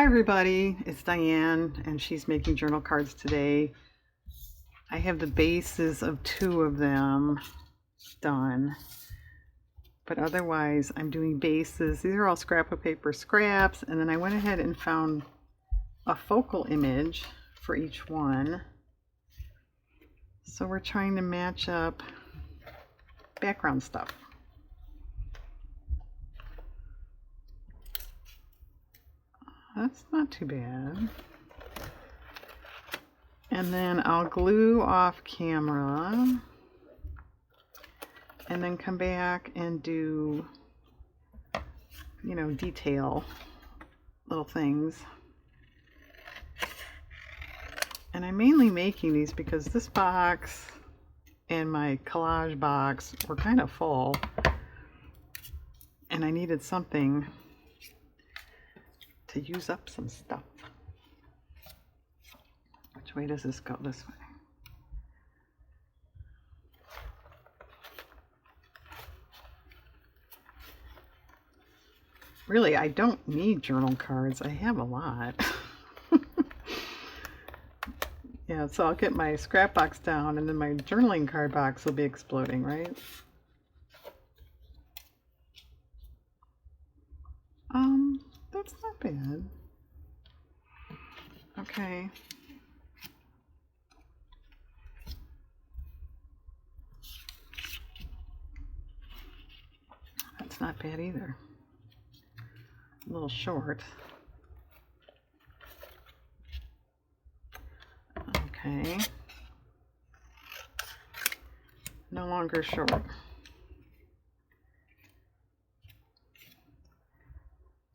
Hi everybody, it's Diane and she's making journal cards today. I have the bases of 2 of them done, but otherwise I'm doing bases. These are all scrapbook paper scraps, and then I went ahead and found a focal image for each one. So we're trying to match up background stuff. That's not too bad. And then I'll glue off camera and then come back and do, detail little things. And I'm mainly making these because this box and my collage box were kind of full and I needed something to use up some stuff. Which way does this go? This way. Really, I don't need journal cards. I have a lot. Yeah, so I'll get my scrap box down and then my journaling card box will be exploding, right? That's not bad. Okay. That's not bad either. A little short. Okay. No longer short.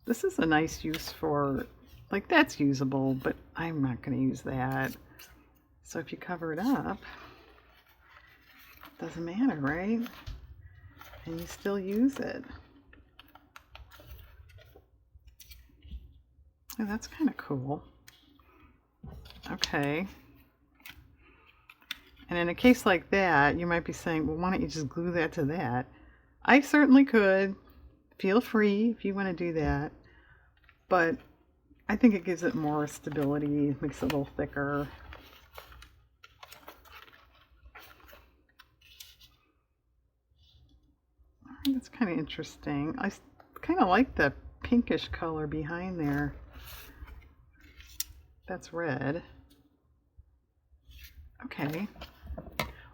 This is a nice use for, like, that's usable, but I'm not going to use that. So if you cover it up, it doesn't matter, right? And you still use it. Oh, that's kind of cool. Okay. And in a case like that, you might be saying, well, why don't you just glue that to that? I certainly could. Feel free if you want to do that. But I think it gives it more stability, makes it a little thicker. That's kind of interesting. I kind of like the pinkish color behind there. That's red. Okay.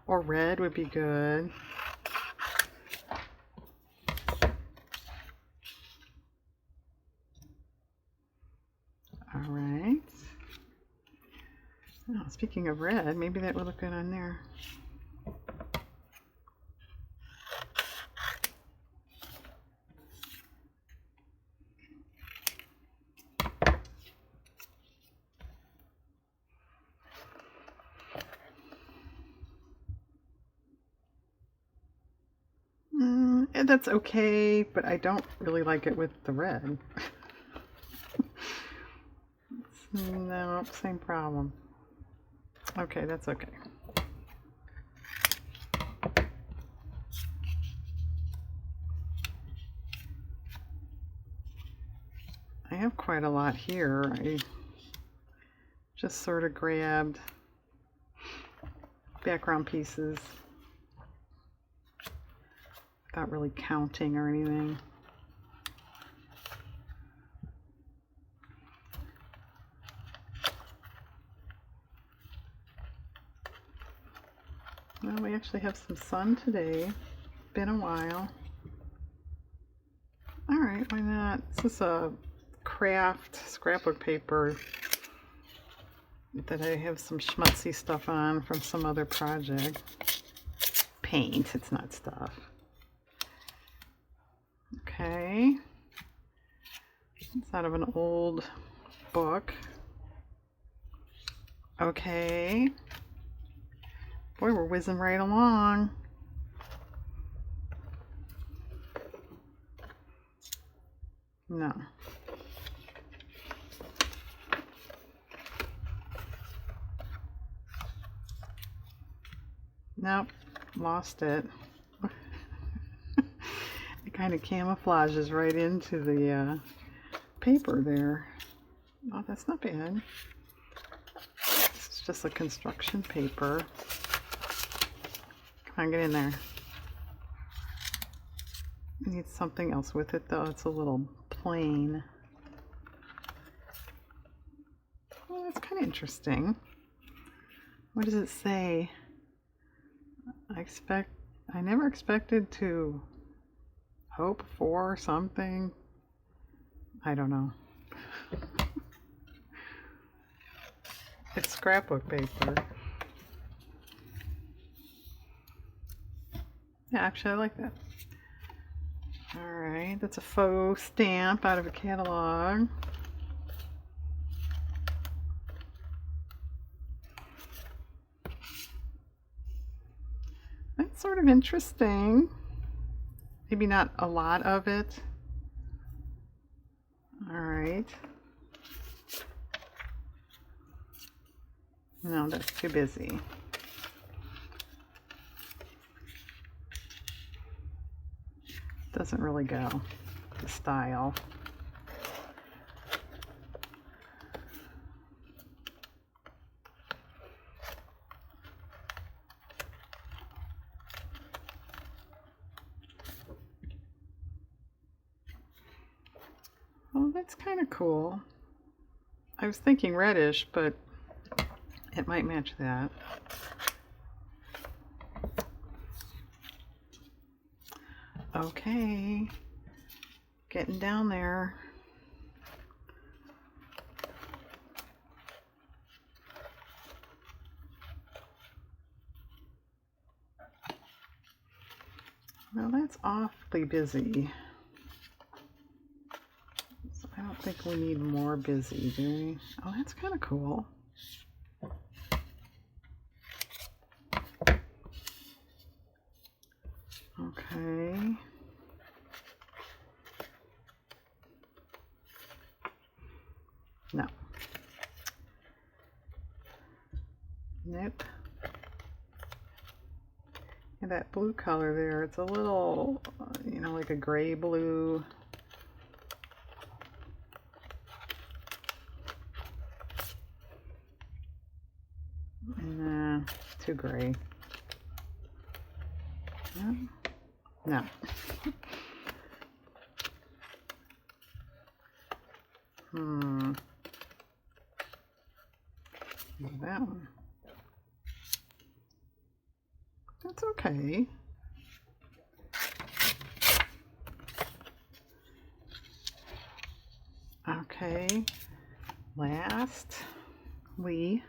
Or red would be good. All right. Oh, speaking of red, maybe that would look good on there. That's okay, but I don't really like it with the red. No, same problem. Okay, that's okay. I have quite a lot here. I just sort of grabbed background pieces without really counting or anything. Well, we actually have some sun today. Been a while. All right, why not? This is a craft scrapbook paper that I have some schmutzy stuff on from some other project. Paint, it's not stuff. Okay. It's out of an old book. Okay. Boy, we're whizzing right along. No. Nope, lost it. It kind of camouflages right into the paper there. Oh, that's not bad. It's just a construction paper. Come on, get in there. I need something else with it though. It's a little plain. Oh, that's kind of interesting. What does it say? I never expected to hope for something. I don't know. It's scrapbook paper. Yeah, actually I like that. Alright, that's a faux stamp out of a catalog. That's sort of interesting. Maybe not a lot of it. Alright. No, that's too busy. Doesn't really go. The style. Oh, that's kind of cool. I was thinking reddish, but it might match that. Okay. Getting down there. Well, that's awfully busy. So I don't think we need more busy, do we? Oh, that's kind of cool. Okay. No. Nope. And that blue color there, it's a little, you know, like a gray blue. Nah, too gray. No. No. That one. That's okay. Okay. Lastly,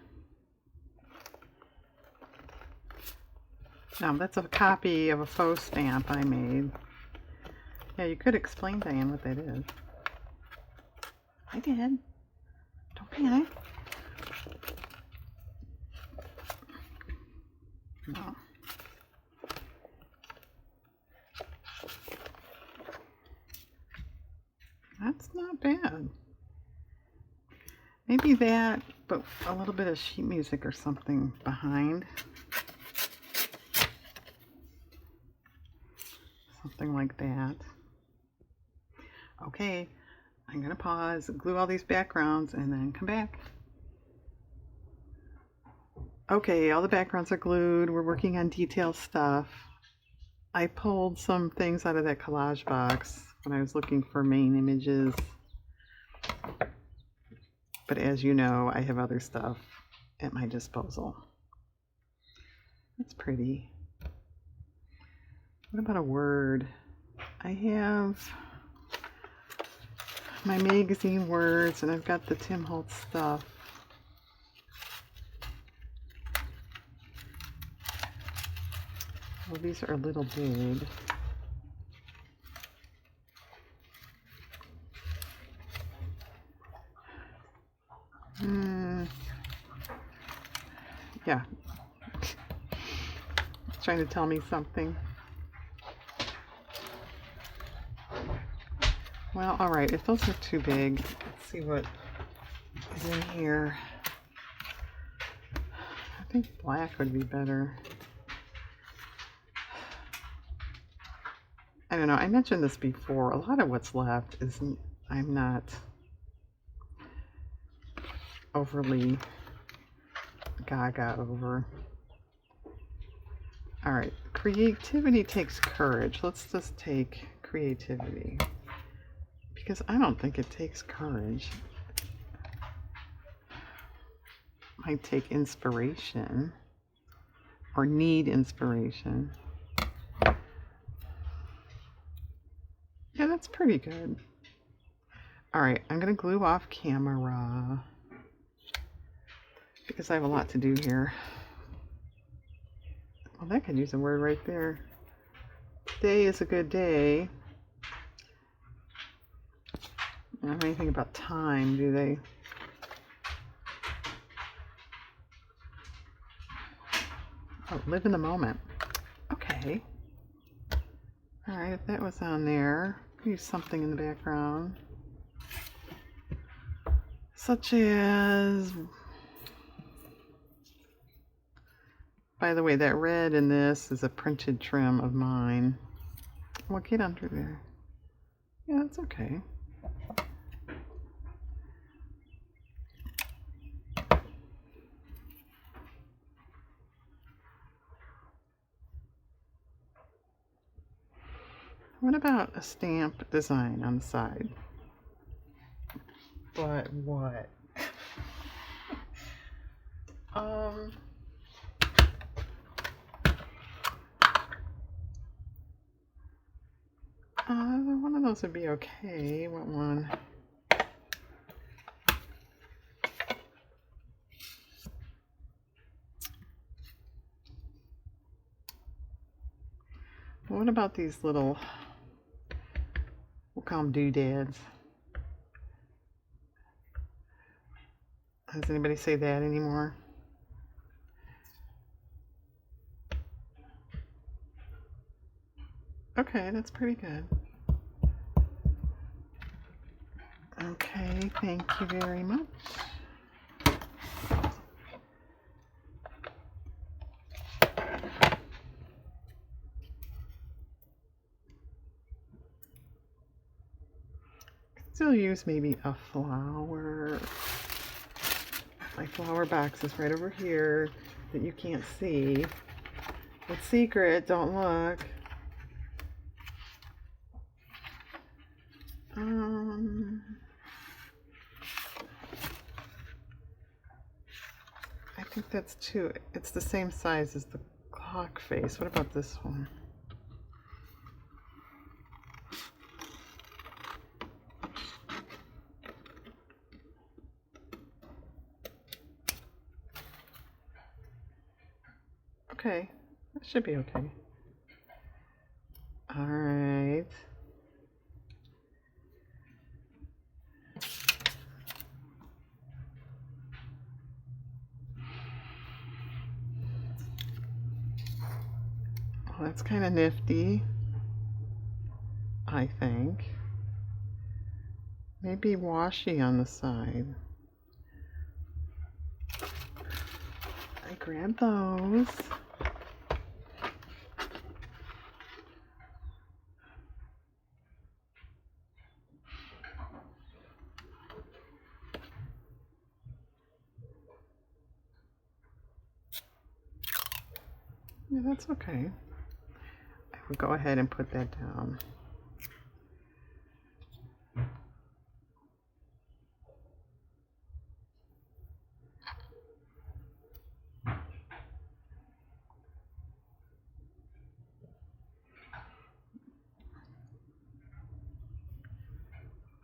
that's a copy of a faux stamp I made. Yeah, you could explain, Diane, what that is. I did. Don't panic. No. That's not bad. Maybe that, but a little bit of sheet music or something behind. Something like that. Okay, I'm gonna pause, glue all these backgrounds, and then come back. Okay, all the backgrounds are glued. We're working on detail stuff. I pulled some things out of that collage box when I was looking for main images. But as you know, I have other stuff at my disposal. That's pretty. What about a word? I have my magazine words, and I've got the Tim Holtz stuff. Well, these are a little big. Yeah. It's trying to tell me something. Well, all right, if those are too big, let's see what is in here. I think black would be better. I don't know, I mentioned this before. A lot of what's left isn't, I'm not overly gaga over. All right, creativity takes courage. Let's just take creativity, because I don't think it takes courage. Might take inspiration or need inspiration. Yeah, that's pretty good. All right, I'm gonna glue off camera because I have a lot to do here. Well, that could use a word right there. Today is a good day. I don't know anything about time, do they? Oh, live in the moment. Okay. All right, if that was on there, use something in the background. Such as, by the way, that red in this is a printed trim of mine. Well, get under there. Yeah, that's okay. What about a stamp design on the side? But what? One of those would be okay. What one? What about these little, we'll call them doodads. Does anybody say that anymore? Okay, that's pretty good. Okay, thank you very much. Still use maybe a flower. My flower box is right over here that you can't see. It's secret, don't look. I think that's two. It's the same size as the clock face. What about this one? Okay, that should be okay. All right. Well, that's kind of nifty, I think. Maybe washi on the side. I grabbed those. Yeah, that's okay. I will go ahead and put that down.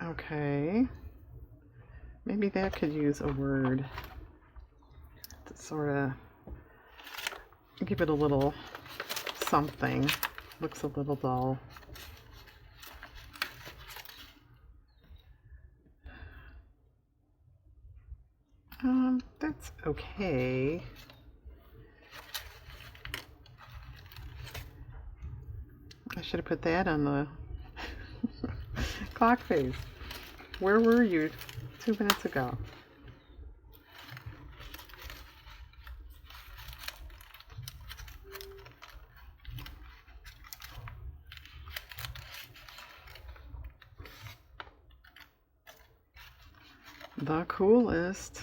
Okay. Maybe that could use a word to sort of give it a little something. Looks a little dull. That's okay. I should have put that on the clock face. Where were you 2 minutes ago? The coolest.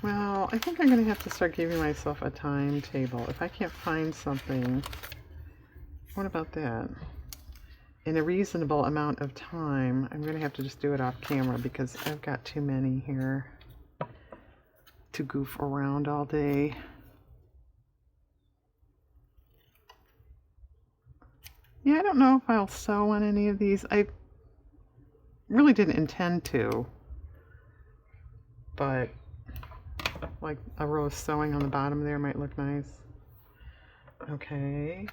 Well, I think I'm going to have to start giving myself a timetable. If I can't find something, what about that? In a reasonable amount of time, I'm going to have to just do it off camera because I've got too many here to goof around all day. Yeah, I don't know if I'll sew on any of these. I really didn't intend to, but like a row of sewing on the bottom there might look nice. Okay.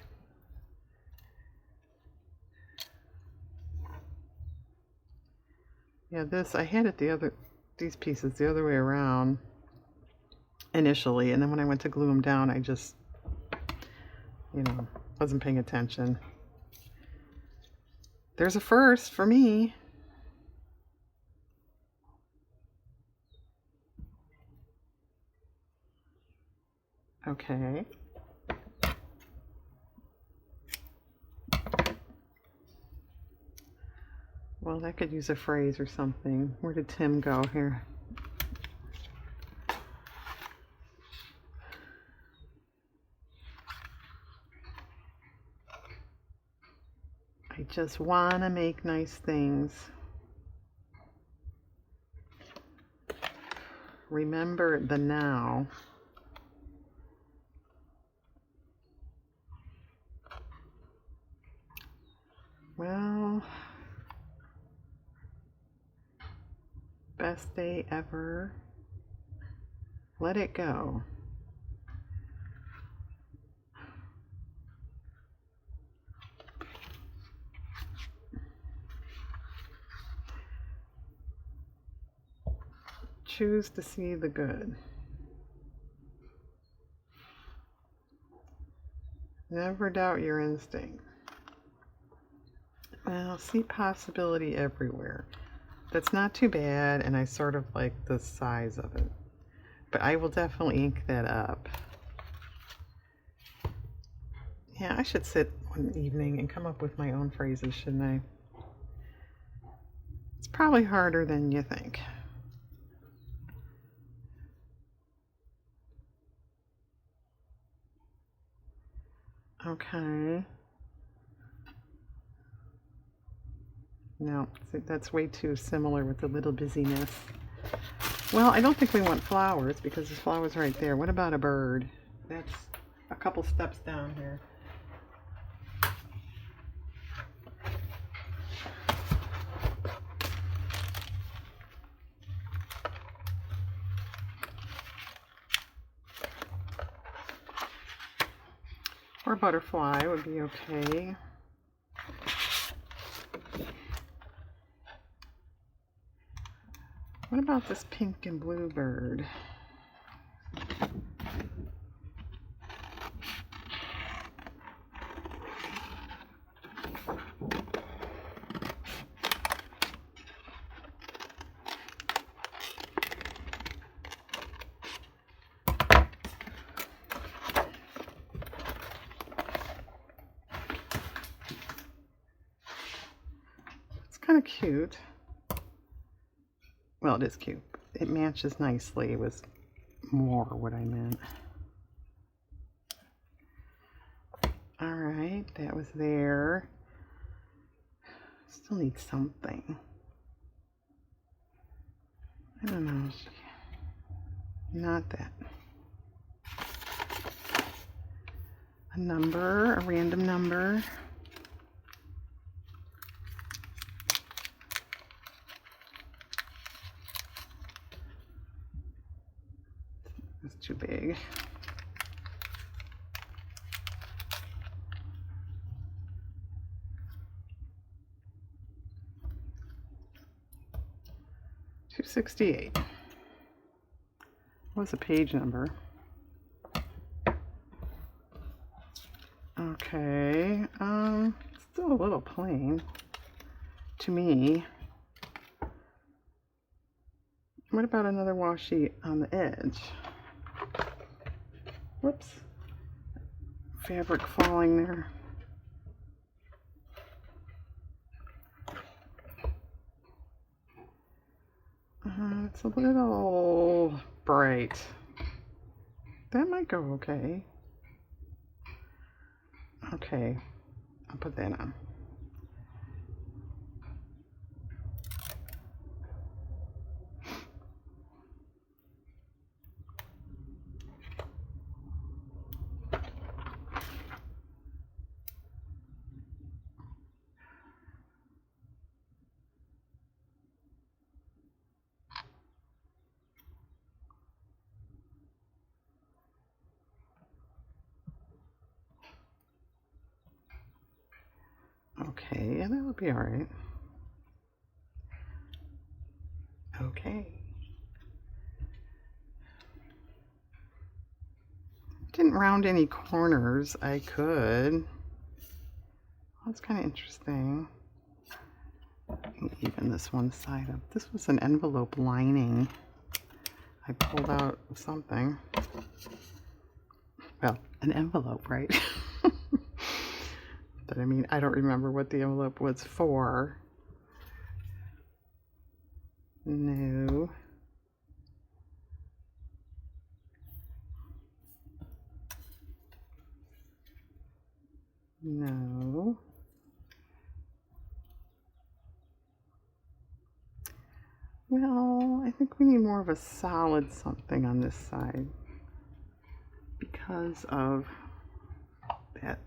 Yeah, this, I had it these pieces the other way around initially, and then when I went to glue them down, I just, wasn't paying attention. There's a first for me. Okay. Well, that could use a phrase or something. Where did Tim go here? I just want to make nice things. Remember the now. Well, best day ever. Let it go. Choose to see the good. Never doubt your instinct. Well, see possibility everywhere. That's not too bad, and I sort of like the size of it. But I will definitely ink that up. Yeah, I should sit one evening and come up with my own phrases, shouldn't I? It's probably harder than you think. Okay. No, that's way too similar with the little busyness. Well, I don't think we want flowers because there's flowers right there. What about a bird? That's a couple steps down here. Or butterfly would be okay. What about this pink and blue bird? It's kind of cute. Well, it is cute. It matches nicely. It was more what I meant. All right, that was there. Still need something. I don't know. Not that. A number, a random number. It's too big. $268. What's the page number? Okay, still a little plain to me. What about another washi on the edge? Whoops. Fabric falling there. It's a little bright. That might go okay. Okay, I'll put that on. Okay, yeah, that'll be all right. Okay. Didn't round any corners. I could. That's kind of interesting. Even this one side up. This was an envelope lining. I pulled out something. Well, an envelope, right? But I mean, I don't remember what the envelope was for. No. No. Well, I think we need more of a solid something on this side because of that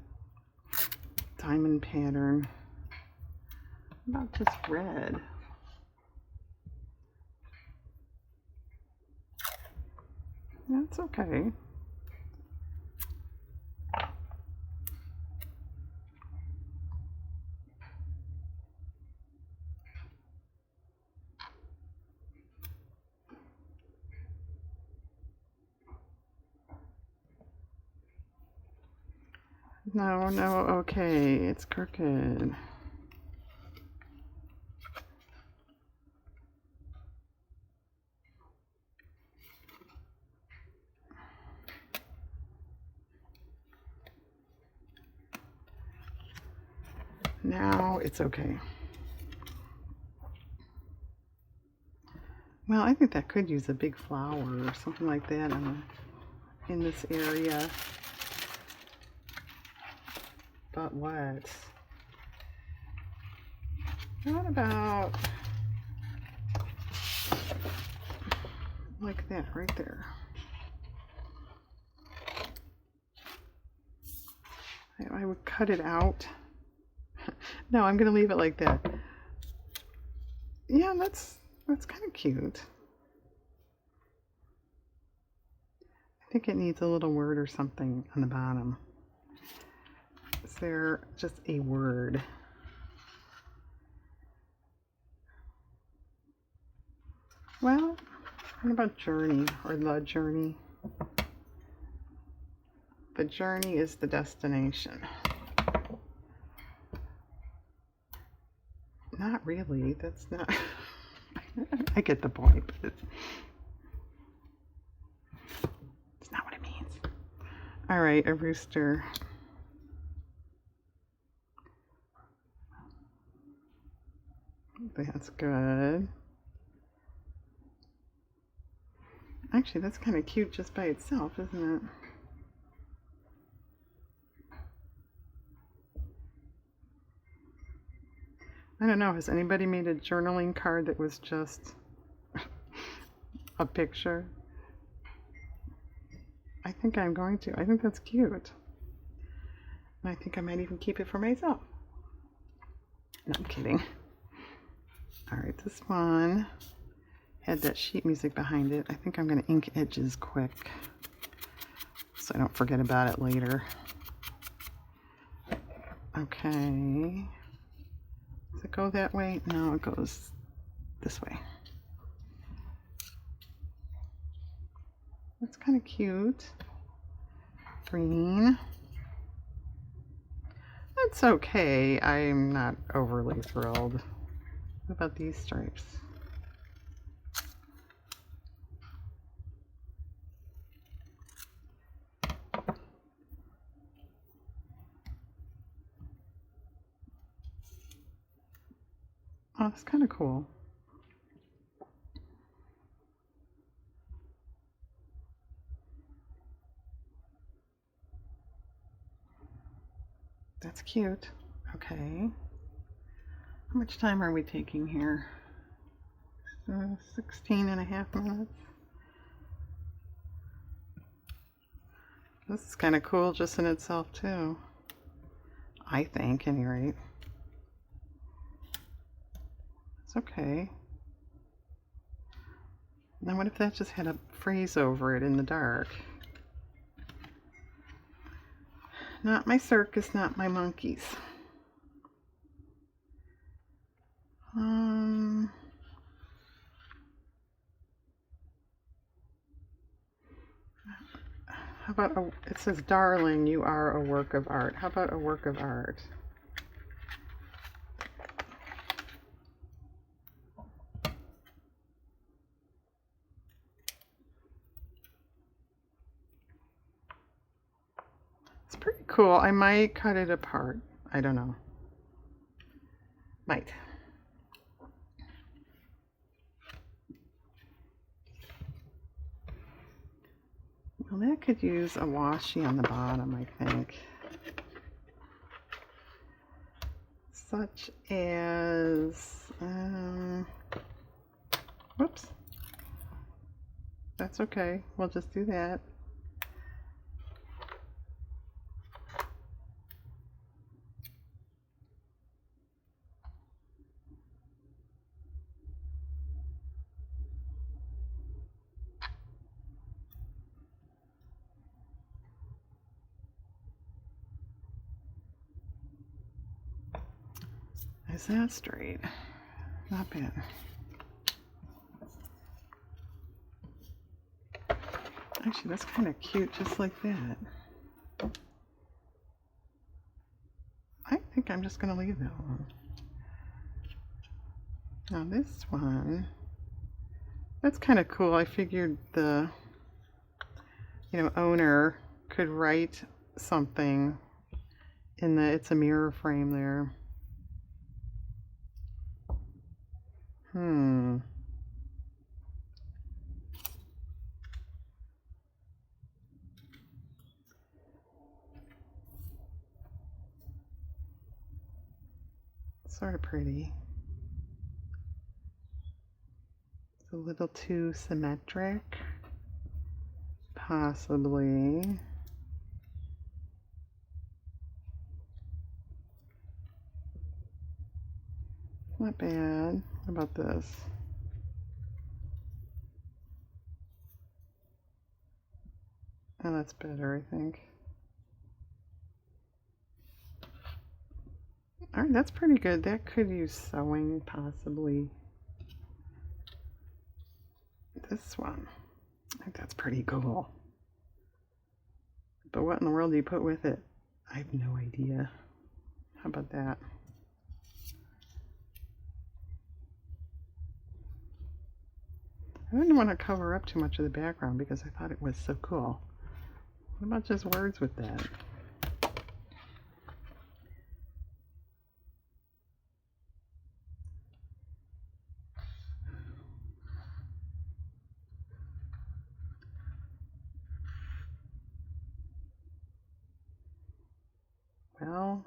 diamond pattern. Not just red. That's okay. No, no, okay, it's crooked. Now it's okay. Well, I think that could use a big flower or something like that in this area. But what? What about like that right there? I would cut it out. No, I'm going to leave it like that. Yeah, that's kind of cute. I think it needs a little word or something on the bottom. Is there just a word? Well, what about journey or the journey? The journey is the destination. Not really. That's not. I get the point, but it's not what it means. All right, a rooster. That's good. Actually, that's kind of cute just by itself, isn't it? I don't know. Has anybody made a journaling card that was just a picture? I think I'm going to. I think that's cute. And I think I might even keep it for myself. No, I'm kidding. All right, this one had that sheet music behind it. I think I'm going to ink edges quick so I don't forget about it later. Okay. Does it go that way? No, it goes this way. That's kind of cute. Green. That's okay. I'm not overly thrilled. What about these stripes? Oh, that's kind of cool. That's cute. Okay. How much time are we taking here? 16 and a half minutes. This is kind of cool just in itself too. I think, at any rate. It's okay. Now what if that just had a phrase over it in the dark? Not my circus, not my monkeys. How about it says, darling, you are a work of art. How about a work of art? It's pretty cool. I might cut it apart. I don't know. Might. Well, that could use a washi on the bottom, I think. Such as, whoops. That's okay. We'll just do that. Is that straight? Not bad. Actually, that's kind of cute, just like that. I think I'm just going to leave that one. Now this one, that's kind of cool. I figured the, owner could write something in the, it's a mirror frame there. Sort of pretty. It's a little too symmetric. Possibly. Not bad. How about this? Oh, that's better, I think. Alright, that's pretty good. That could use sewing, possibly. This one. I think that's pretty cool. But what in the world do you put with it? I have no idea. How about that? I didn't want to cover up too much of the background because I thought it was so cool. What about just words with that? Well,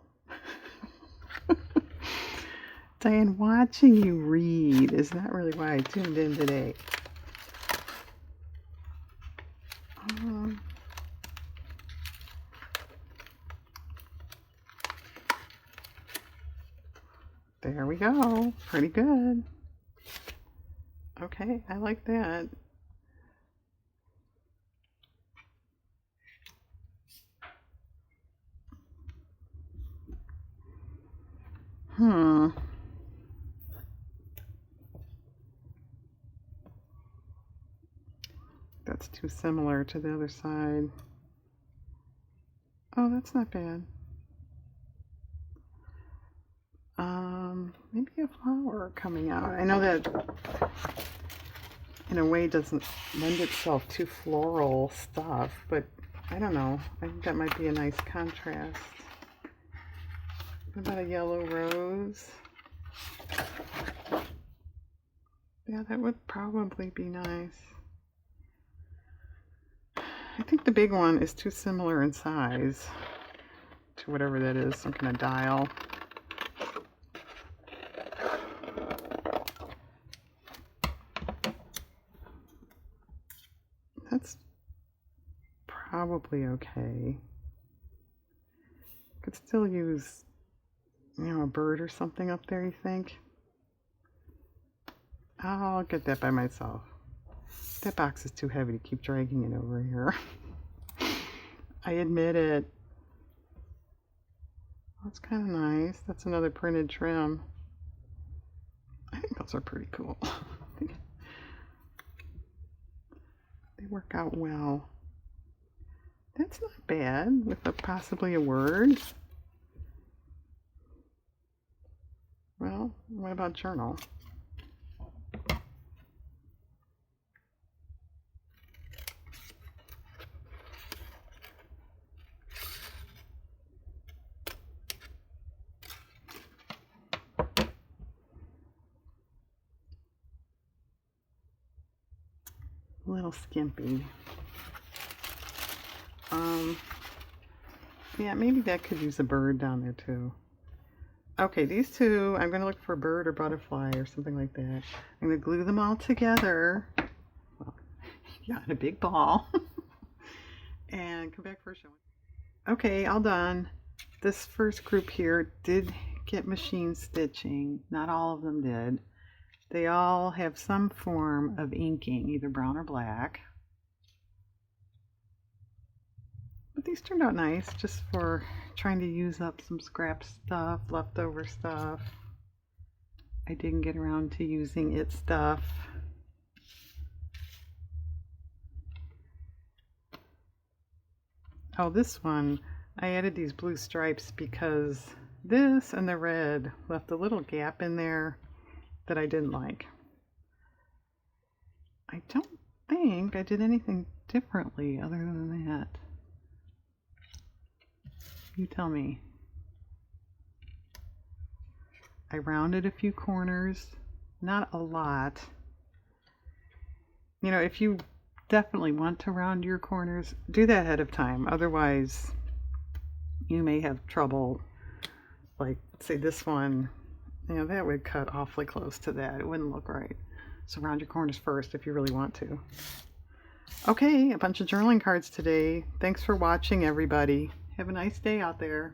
Diane, watching you read is not really why I tuned in today. There we go. Pretty good. Okay, I like that. That's too similar to the other side. Oh, that's not bad. Maybe a flower coming out. I know that in a way doesn't lend itself to floral stuff, but I don't know. I think that might be a nice contrast. What about a yellow rose? Yeah, that would probably be nice. I think the big one is too similar in size to whatever that is, some kind of dial. That's probably okay. Could still use, a bird or something up there, you think? I'll get that by myself. That box is too heavy to keep dragging it over here. I admit it. That's kind of nice. That's another printed trim. I think those are pretty cool. They work out well. That's not bad, with possibly a word. Well, what about journal? A little skimpy. Yeah, maybe that could use a bird down there too. Okay, these two, I'm going to look for a bird or butterfly or something like that. I'm going to glue them all together. Well, yeah, in a big ball. And come back for a show. Okay, all done. This first group here did get machine stitching. Not all of them did. They all have some form of inking, either brown or black. But these turned out nice, just for trying to use up some scrap stuff, leftover stuff. I didn't get around to using its stuff. Oh, this one, I added these blue stripes because this and the red left a little gap in there that I didn't like. I don't think I did anything differently other than that. You tell me. I rounded a few corners, not a lot. If you definitely want to round your corners, do that ahead of time. Otherwise, you may have trouble. Like, say this one, that would cut awfully close to that. It wouldn't look right. So round your corners first if you really want to. Okay, a bunch of journaling cards today. Thanks for watching, everybody. Have a nice day out there.